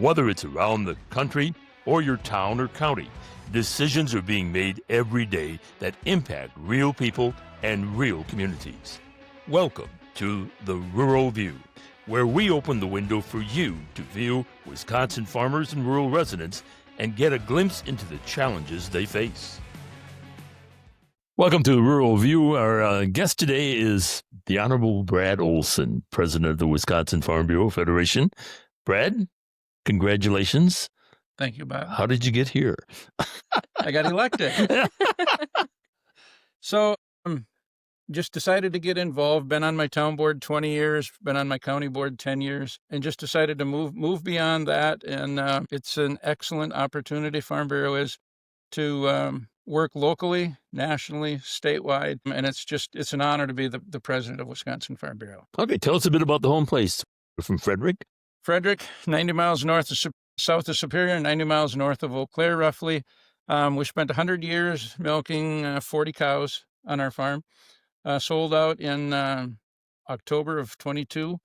Whether it's around the country or your town or county, decisions are being made every day that impact real people and real communities. Welcome to the Rural View, where we open the window for you to view Wisconsin farmers and rural residents and get a glimpse into the challenges they face. Welcome to the Rural View. Our guest today is the Honorable Brad Olson, President of the Wisconsin Farm Bureau Federation. Brad, congratulations. Thank you, Bob. How did you get here? I got elected. So just decided to get involved. Been on my town board 20 years, been on my county board 10 years, and just decided to move beyond that. And it's an excellent opportunity, Farm Bureau is, to work locally, nationally, statewide. And it's an honor to be the president of Wisconsin Farm Bureau. Okay, tell us a bit about the home place. We're from Frederick. Frederick, 90 miles south of Superior, 90 miles north of Eau Claire, roughly. We spent 100 years milking 40 cows on our farm. Sold out in October of 22.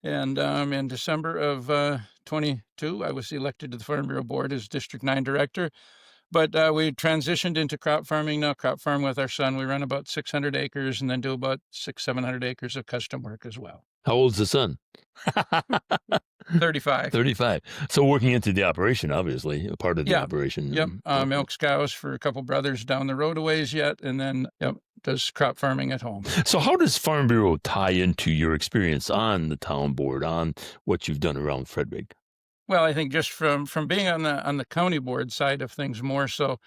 And in December of 22, I was elected to the Farm Bureau Board as District 9 Director. But we transitioned into crop farming now, crop farm with our son. We run about 600 acres and then do about 700 acres of custom work as well. How old's the son? 35. 35. So working into the operation, obviously, a part of the operation. Yep. Milks cows for a couple brothers down the road a ways yet, and then does crop farming at home. So how does Farm Bureau tie into your experience on the town board, on what you've done around Frederick? Well, I think just from being on the county board side of things more so,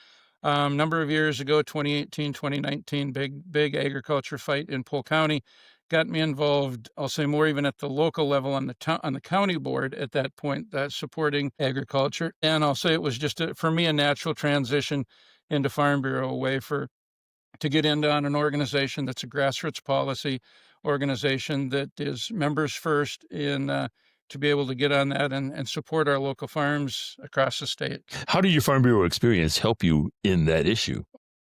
number of years ago, 2018, 2019, big agriculture fight in Polk County got me involved, I'll say more even at the local level on the county board at that point, supporting agriculture. And I'll say it was just, for me, a natural transition into Farm Bureau, a way to get into on an organization that's a grassroots policy organization that is members first to be able to get on that and support our local farms across the state. How did your Farm Bureau experience help you in that issue?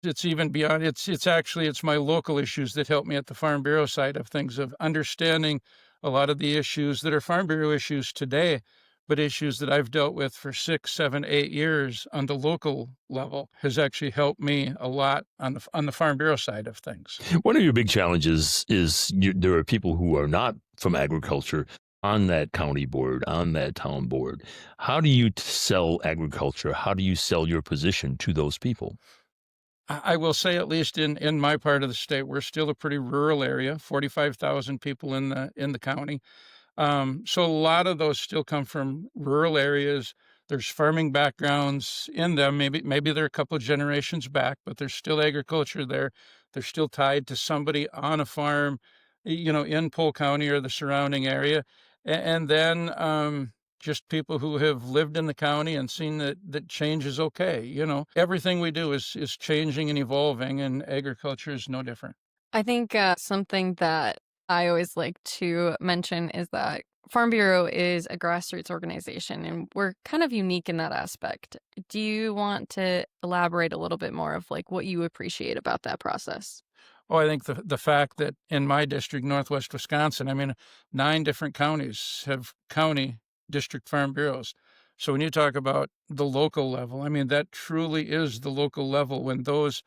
It's even beyond, it's my local issues that help me at the Farm Bureau side of things, of understanding a lot of the issues that are Farm Bureau issues today, but issues that I've dealt with for 6, 7, 8 years on the local level has actually helped me a lot on the Farm Bureau side of things. One of your big challenges is there are people who are not from agriculture on that county board, on that town board. How do you sell agriculture? How do you sell your position to those people? I will say, at least in my part of the state, we're still a pretty rural area, 45,000 people in the county. So a lot of those still come from rural areas. There's farming backgrounds in them. Maybe they're a couple of generations back, but there's still agriculture there. They're still tied to somebody on a farm, in Polk County or the surrounding area. And then just people who have lived in the county and seen that change is okay. Everything we do is changing and evolving, and agriculture is no different. I think something that I always like to mention is that Farm Bureau is a grassroots organization, and we're kind of unique in that aspect. Do you want to elaborate a little bit more of what you appreciate about that process? Oh, I think the fact that in my district, Northwest Wisconsin, 9 different counties have county district farm bureaus. So when you talk about the local level, that truly is the local level when those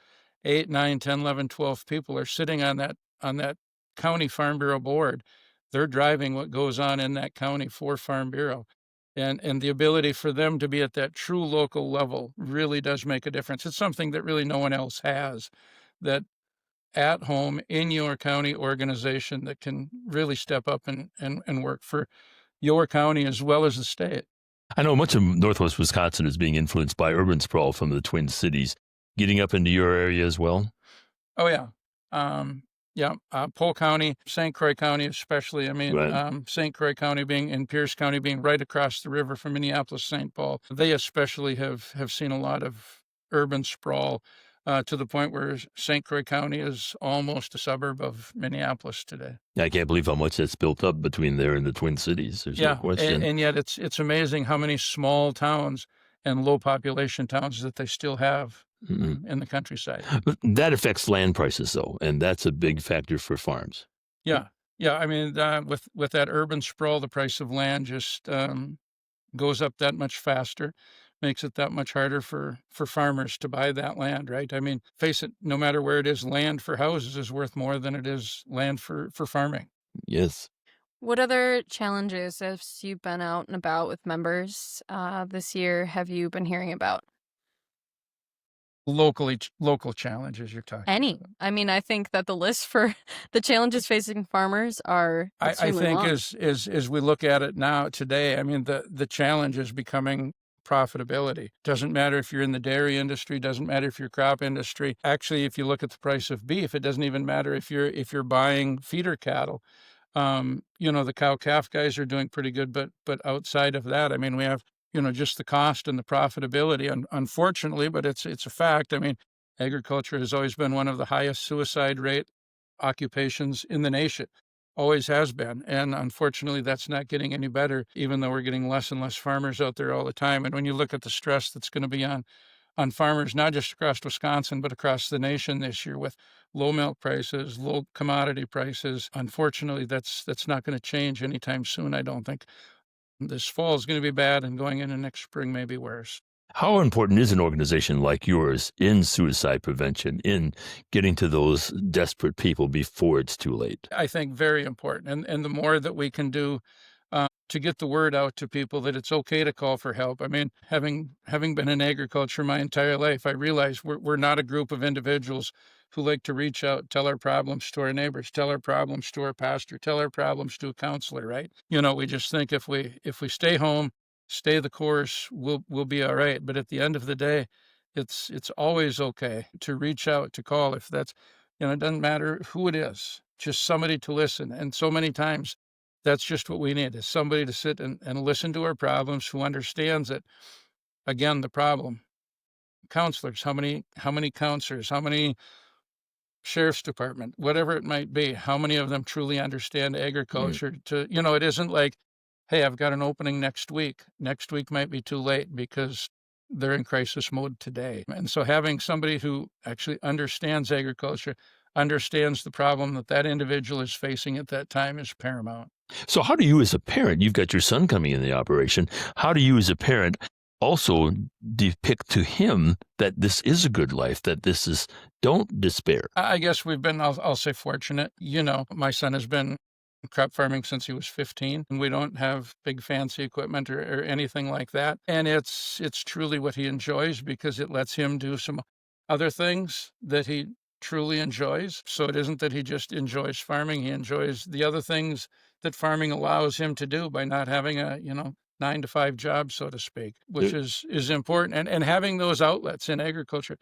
8, 9, 10, 11, 12 people are sitting on that county Farm Bureau board. They're driving what goes on in that county for Farm Bureau. And the ability for them to be at that true local level really does make a difference. It's something that really no one else has, that at home in your county organization that can really step up and work for your county as well as the state. I know much of Northwest Wisconsin is being influenced by urban sprawl from the Twin Cities. Getting up into your area as well? Oh, yeah. Polk County, St. Croix County especially. Right. St. Croix County and Pierce County being right across the river from Minneapolis, St. Paul, they especially have seen a lot of urban sprawl to the point where St. Croix County is almost a suburb of Minneapolis today. I can't believe how much that's built up between there and the Twin Cities. There's no question. And yet it's amazing how many small towns and low population towns that they still have in the countryside. But that affects land prices, though, and that's a big factor for farms. Yeah. With that urban sprawl, the price of land just goes up that much faster, makes it that much harder for farmers to buy that land, right? I mean, face it, no matter where it is, land for houses is worth more than it is land for farming. Yes. What other challenges, as you've been out and about with members this year, have you been hearing about? Local challenges you're talking Any. about. I mean, I think that the list for the challenges facing farmers are I extremely think long. as we look at it now today, I mean, the challenge is becoming profitability. Doesn't matter if you're in the dairy industry, doesn't matter if you're crop industry. Actually, if you look at the price of beef, it doesn't even matter if you're buying feeder cattle. The cow-calf guys are doing pretty good, but outside of that, I mean, we have, just the cost and the profitability. And unfortunately, but it's a fact. I mean, agriculture has always been one of the highest suicide rate occupations in the nation. Always has been. And unfortunately, that's not getting any better, even though we're getting less and less farmers out there all the time. And when you look at the stress that's going to be on farmers, not just across Wisconsin, but across the nation this year with low milk prices, low commodity prices. Unfortunately, that's not going to change anytime soon, I don't think. This fall is going to be bad, and going into next spring may be worse. How important is an organization like yours in suicide prevention, in getting to those desperate people before it's too late? I think very important. And the more that we can do to get the word out to people that it's okay to call for help. I mean, having been in agriculture my entire life, I realize we're not a group of individuals who like to reach out, tell our problems to our neighbors, tell our problems to our pastor, tell our problems to a counselor, right? We just think if we stay home, stay the course, we'll be all right. But at the end of the day, it's always okay to reach out, to call. If that's, it doesn't matter who it is, just somebody to listen. And so many times that's just what we need, is somebody to sit and listen to our problems, who understands that, again, the problem. Counselors, how many counselors, how many sheriff's department, whatever it might be, how many of them truly understand agriculture to, it isn't like, hey, I've got an opening next week. Next week might be too late because they're in crisis mode today. And so having somebody who actually understands agriculture, understands the problem that individual is facing at that time is paramount. So how do you as a parent, you've got your son coming in the operation, how do you as a parent also depict to him that this is a good life, that this is, don't despair? I guess we've been, I'll say, fortunate. My son has been crop farming since he was 15, and we don't have big fancy equipment or anything like that. And it's truly what he enjoys, because it lets him do some other things that he truly enjoys. So it isn't that he just enjoys farming, he enjoys the other things that farming allows him to do by not having a, 9-to-5 job, so to speak, which is important. And having those outlets in agriculture,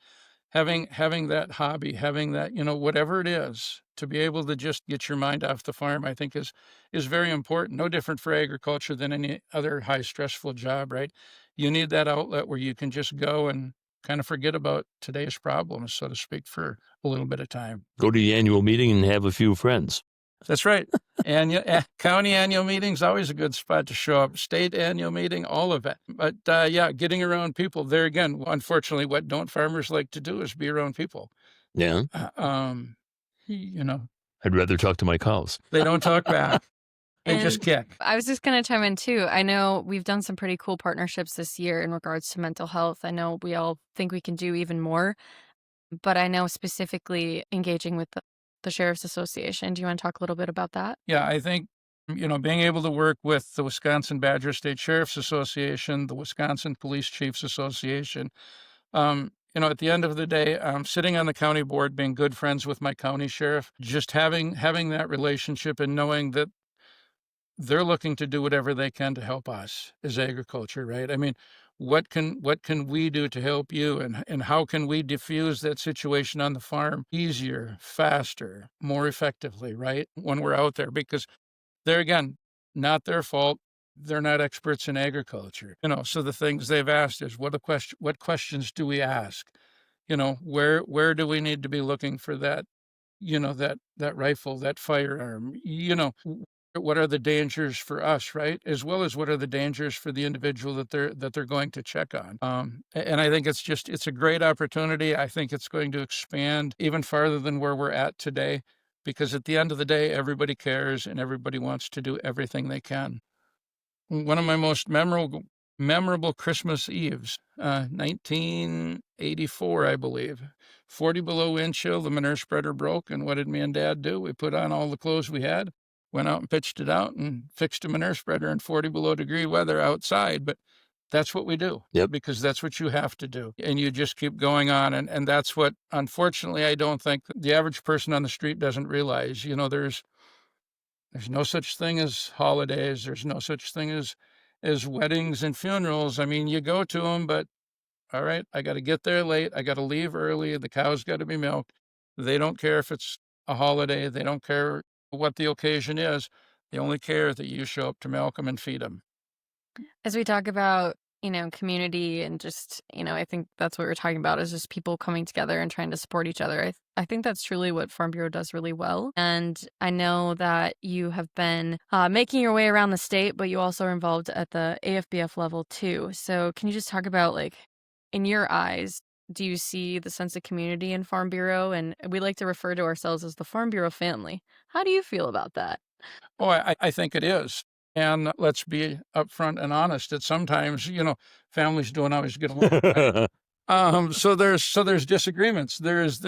having that hobby, having that, whatever it is, to be able to just get your mind off the farm, I think is very important. No different for agriculture than any other high stressful job, right? You need that outlet where you can just go and kind of forget about today's problems, so to speak, for a little bit of time. Go to the annual meeting and have a few friends. That's right. County annual meeting's always a good spot to show up. State annual meeting, all of it. But getting around people. There again, unfortunately, what don't farmers like to do is be around people. Yeah. I'd rather talk to my cows. They don't talk back. They just kick. I was just going to chime in too. I know we've done some pretty cool partnerships this year in regards to mental health. I know we all think we can do even more, but I know specifically engaging with the Sheriff's Association. Do you want to talk a little bit about that? Yeah, I think, being able to work with the Wisconsin Badger State Sheriff's Association, the Wisconsin Police Chiefs Association, at the end of the day, sitting on the county board, being good friends with my county sheriff, just having that relationship and knowing that they're looking to do whatever they can to help us as agriculture, right? I mean, what can we do to help you, and how can we diffuse that situation on the farm easier, faster, more effectively, right? When we're out there, because there again, not their fault. They're not experts in agriculture, so the things they've asked is what questions do we ask? Where do we need to be looking for that, that rifle, that firearm, what are the dangers for us, right? As well as what are the dangers for the individual that they're going to check on. And I think it's a great opportunity. I think it's going to expand even farther than where we're at today, because at the end of the day, everybody cares and everybody wants to do everything they can. One of my most memorable memorable Christmas Eves, 1984, I believe. 40 below wind chill, the manure spreader broke, and what did me and Dad do? We put on all the clothes we had, went out and pitched it out, and fixed a manure spreader in 40 below degree weather outside. But that's what we do. Yep. Because that's what you have to do. And you just keep going on. And that's what, unfortunately, I don't think the average person on the street doesn't realize. There's no such thing as holidays. There's no such thing as weddings and funerals. I mean, you go to them, but all right, I got to get there late. I got to leave early. The cow's got to be milked. They don't care if it's a holiday. They don't care what the occasion is. They only care that you show up to milk them and feed them. As we talk about, community and just, I think that's what we're talking about is just people coming together and trying to support each other. I think that's truly what Farm Bureau does really well. And I know that you have been making your way around the state, but you also are involved at the AFBF level too. So can you just talk about, like, in your eyes, do you see the sense of community in Farm Bureau? And we like to refer to ourselves as the Farm Bureau family. How do you feel about that? Oh, I think it is. And let's be upfront and honest. That sometimes, families don't always get along. Right? So there's disagreements. There's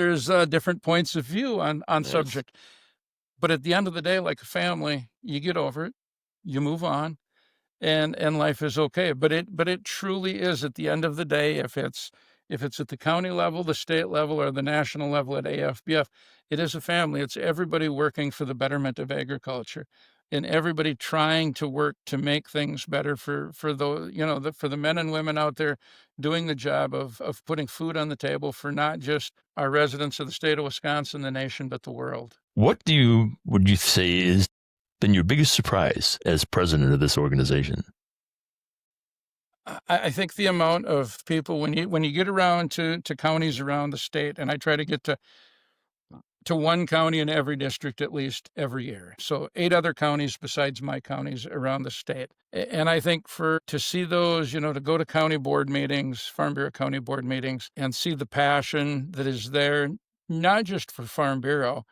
different points of view on Yes. subject. But at the end of the day, like a family, you get over it, you move on, and life is okay. But it truly is at the end of the day, if it's at the county level, the state level, or the national level at AFBF, it is a family. It's everybody working for the betterment of agriculture, and everybody trying to work to make things better for the men and women out there doing the job of putting food on the table for not just our residents of the state of Wisconsin, the nation, but the world. What would you say is been your biggest surprise as president of this organization? I think the amount of people when you get around to counties around the state, and I try to get to one county in every district at least every year. So 8 other counties besides my counties around the state. And I think to see those, to go to county board meetings, Farm Bureau county board meetings, and see the passion that is there, not just for Farm Bureau,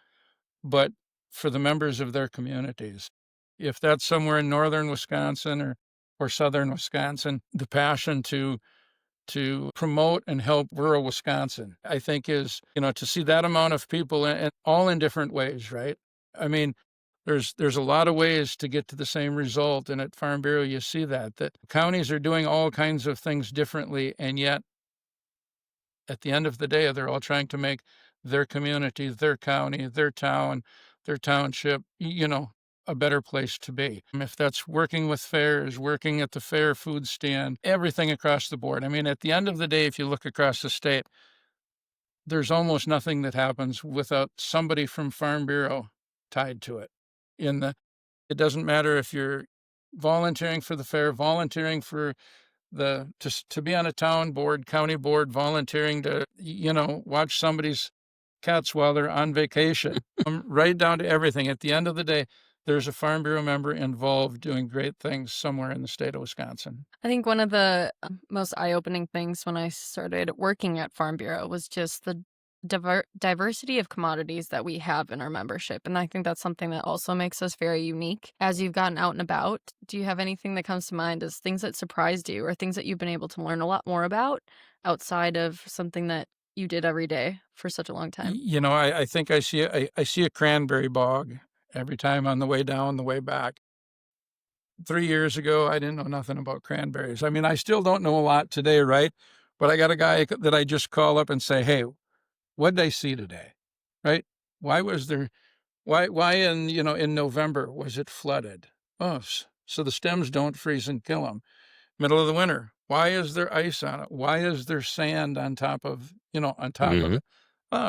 but for the members of their communities. If that's somewhere in northern Wisconsin or southern Wisconsin, the passion to promote and help rural Wisconsin, I think is, to see that amount of people and all in different ways, right? I mean, there's a lot of ways to get to the same result. And at Farm Bureau, you see that counties are doing all kinds of things differently. And yet, at the end of the day, they're all trying to make their community, their county, their town, their township, a better place to be. If that's working with fairs, working at the fair food stand, everything across the board. I mean, at the end of the day, if you look across the state, there's almost nothing that happens without somebody from Farm Bureau tied to it. It doesn't matter if you're volunteering for the fair, volunteering for to be on a town board, county board, volunteering to, watch somebody's cats while they're on vacation, right down to everything. At the end of the day, there's a Farm Bureau member involved doing great things somewhere in the state of Wisconsin. I think one of the most eye-opening things when I started working at Farm Bureau was just the diversity of commodities that we have in our membership. And I think that's something that also makes us very unique. As you've gotten out and about, do you have anything that comes to mind as things that surprised you or things that you've been able to learn a lot more about outside of something that you did every day for such a long time? I think I see a cranberry bog every time on the way down, the way back. 3 years ago, I didn't know nothing about cranberries. I mean, I still don't know a lot today, right? But I got a guy that I just call up and say, hey, what did I see today? Right? Why in November was it flooded? Oh, so the stems don't freeze and kill them. Middle of the winter, why is there ice on it? Why is there sand on top of it?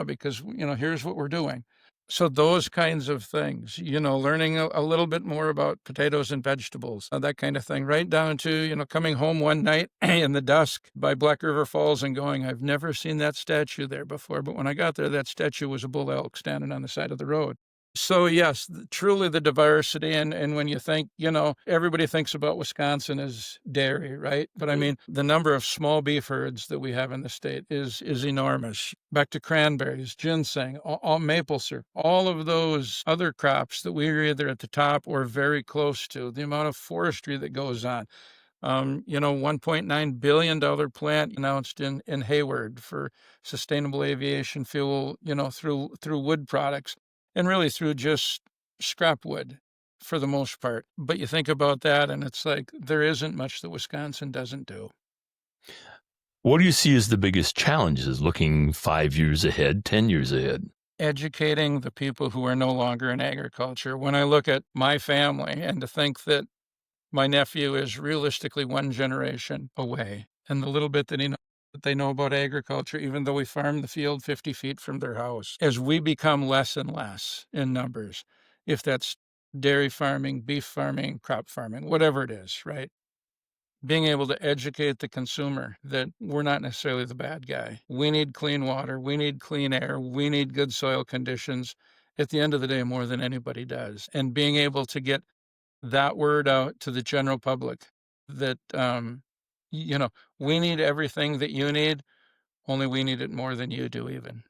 Because, here's what we're doing. So those kinds of things, learning a little bit more about potatoes and vegetables, that kind of thing, right down to, coming home one night in the dusk by Black River Falls and going, I've never seen that statue there before. But when I got there, that statue was a bull elk standing on the side of the road. So yes, truly the diversity. And when you think, everybody thinks about Wisconsin as dairy, right? But I mean, the number of small beef herds that we have in the state is enormous. Back to cranberries, ginseng, all maple syrup, all of those other crops that we are either at the top or very close to, the amount of forestry that goes on. $1.9 billion plant announced in Hayward for sustainable aviation fuel, through wood products and really through just scrap wood for the most part. But you think about that and it's like there isn't much that Wisconsin doesn't do. What do you see as the biggest challenges looking 5 years ahead, 10 years ahead? Educating the people who are no longer in agriculture. When I look at my family and to think that my nephew is realistically one generation away, and the little bit that they know about agriculture, even though we farm the field 50 feet from their house, as we become less and less in numbers, if that's dairy farming, beef farming, crop farming, whatever it is, right? Being able to educate the consumer that we're not necessarily the bad guy. We need clean water. We need clean air. We need good soil conditions at the end of the day more than anybody does. And being able to get that word out to the general public that, we need everything that you need, only we need it more than you do even.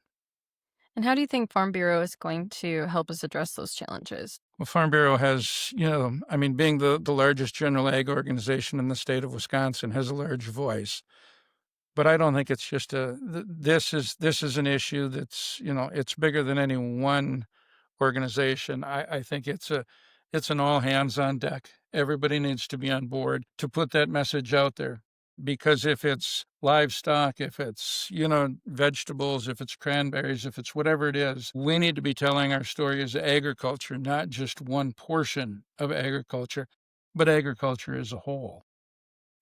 And how do you think Farm Bureau is going to help us address those challenges? Well, Farm Bureau has, being the largest general ag organization in the state of Wisconsin, has a large voice. But I don't think it's just this is an issue that's, it's bigger than any one organization. I think it's an all hands on deck. Everybody needs to be on board to put that message out there. Because if it's livestock, if it's, vegetables, if it's cranberries, if it's whatever it is, we need to be telling our story as agriculture, not just one portion of agriculture, but agriculture as a whole.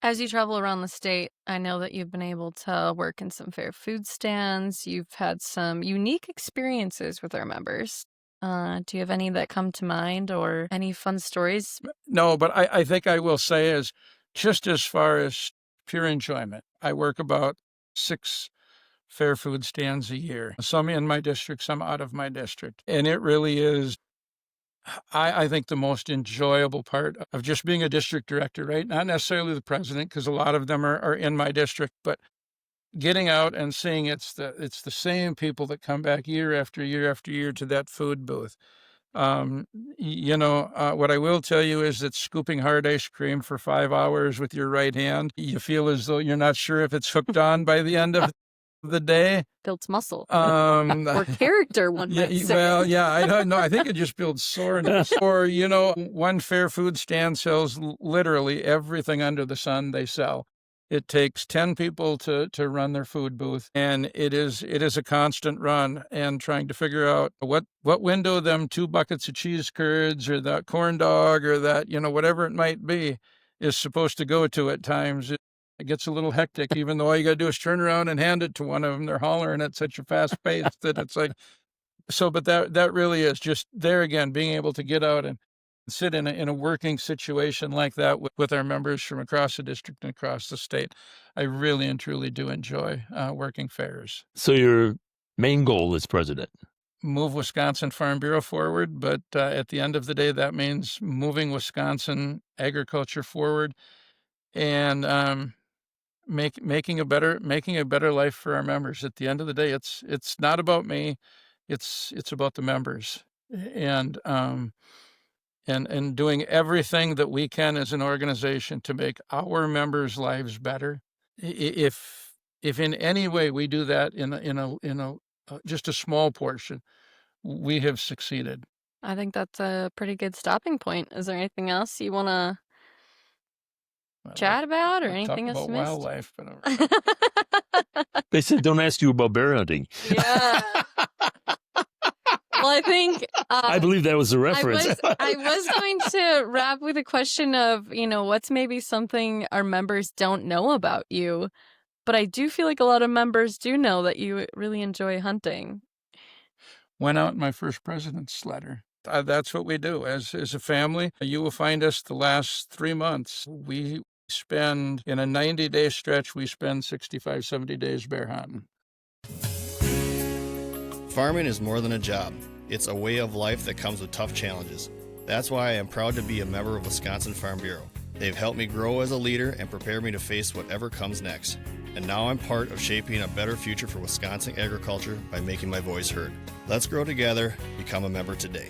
As you travel around the state, I know that you've been able to work in some fair food stands. You've had some unique experiences with our members. Do you have any that come to mind or any fun stories? No, but I think I will say is just as far as pure enjoyment, I work about 6 fair food stands a year, some in my district, some out of my district. And it really is, I think, the most enjoyable part of just being a district director, right? Not necessarily the president, because a lot of them are in my district, but getting out and seeing it's the same people that come back year after year after year to that food booth. What I will tell you is that scooping hard ice cream for 5 hours with your right hand, you feel as though you're not sure if it's hooked on by the end of the day. Builds muscle or character, one might say. Well, yeah, I don't know. I think it just builds soreness. Or, one fair food stand sells literally everything under the sun they sell. It takes 10 people to run their food booth, and it is a constant run and trying to figure out what window them 2 buckets of cheese curds or that corn dog or that, whatever it might be is supposed to go to at times. It gets a little hectic, even though all you got to do is turn around and hand it to one of them. They're hollering at such a fast pace that it's like, so, but that really is just there again, being able to get out and sit in a working situation like that with our members from across the district and across the state. I really and truly do enjoy working fairs. So your main goal as president? Move Wisconsin Farm Bureau forward, but at the end of the day, that means moving Wisconsin agriculture forward and making a better life for our members. At the end of the day, it's not about me, it's about the members, and doing everything that we can as an organization to make our members' lives better. If in any way we do that in just a small portion, we have succeeded. I think that's a pretty good stopping point. Is there anything else you want to chat about or anything else about missed? Wildlife, but They said don't ask you about bear hunting. Yeah. Well, I think I believe that was the reference. I was going to wrap with a question of, what's maybe something our members don't know about you, but I do feel like a lot of members do know that you really enjoy hunting. Went out in my first president's letter. That's what we do as a family. You will find us the last 3 months. We spend, in a 90-day stretch, we spend 65, 70 days bear hunting. Farming is more than a job. It's a way of life that comes with tough challenges. That's why I am proud to be a member of Wisconsin Farm Bureau. They've helped me grow as a leader and prepare me to face whatever comes next. And now I'm part of shaping a better future for Wisconsin agriculture by making my voice heard. Let's grow together. Become a member today.